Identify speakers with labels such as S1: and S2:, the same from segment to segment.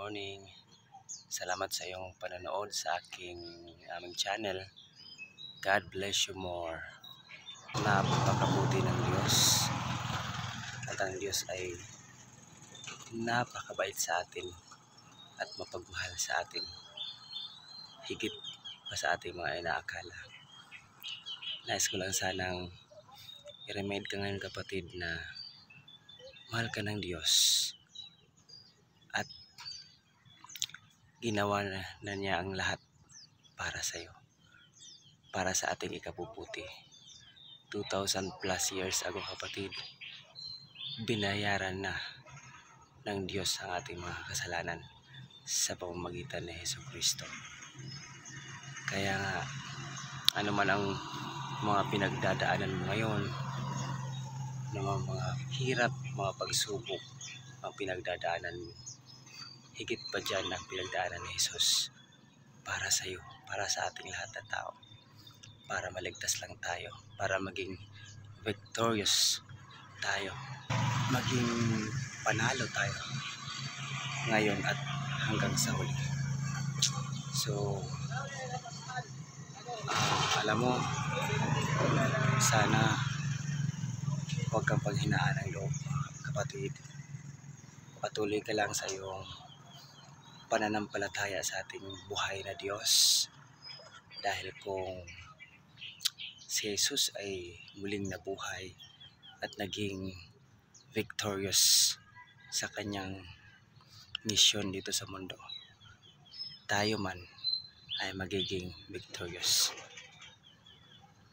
S1: morning. Salamat sa iyong panonood sa aming channel. God bless you more. Napakabuti ng Diyos. At ang Diyos ay napakabait sa atin at mapagmahal sa atin. Higit pa sa ating mga inaakala. Nais ko lang sanang i-remind ka ngayon, kapatid, na mahal ka ng Diyos. At ginawa na niya ang lahat para sa iyo. Para sa ating ikabubuti. 2,000 plus years ago, kapatid, binayaran na ng Diyos ang ating mga kasalanan sa pamamagitan ni Jesucristo. Kaya nga, ano man ang mga pinagdadaanan mo ngayon, mga hirap, mga pagsubok, ang pinagdadaanan mo, higit pa dyan ang pinagdaanan ni Jesus para sa iyo, para sa ating lahat na tao, para maligtas lang tayo, para maging victorious tayo, maging panalo tayo ngayon at hanggang sa huli. So, alam mo, sana huwag kang paghinaan ng loob, kapatid. Patuloy ka lang sa iyong pananampalataya sa ating buhay na Diyos. Dahil kung si Jesus ay muling nabuhay at naging victorious sa kanyang mission dito sa mundo, tayo man ay magiging victorious.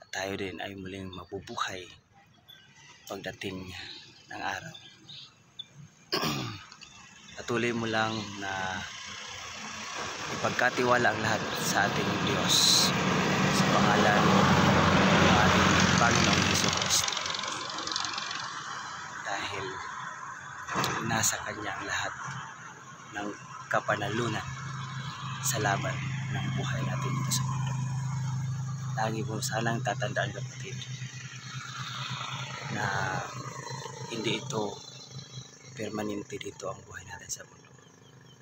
S1: At tayo din ay muling mabubuhay pagdating ng araw. Patuloy mo lang na ipagkatiwala ang lahat sa ating Diyos sa pangalan ng ating Panginoong Jesucristo. Dahil nasa Kanya ang lahat ng kapanalunan sa laban ng buhay natin dito sa mundo. Lagi mo sanang tatandaan, kapatid, na hindi ito permanente dito ang buhay natin sa mundo.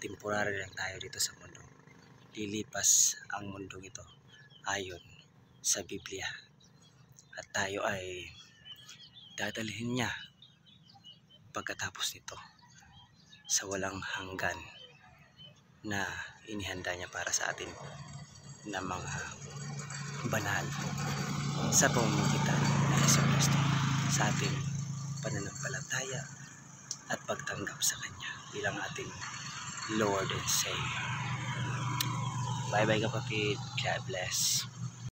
S1: Temporary lang tayo dito sa mundo. Lilipas ang mundong ito ayon sa Biblia. At tayo ay dadalhin niya pagkatapos nito sa walang hanggan na inihanda niya para sa atin na mga banal sa pamamagitan ng Jesucristo, sa ating pananampalataya at pagtanggap sa Kanya bilang ating Lord and Savior. Bye bye, kapatid. God bless.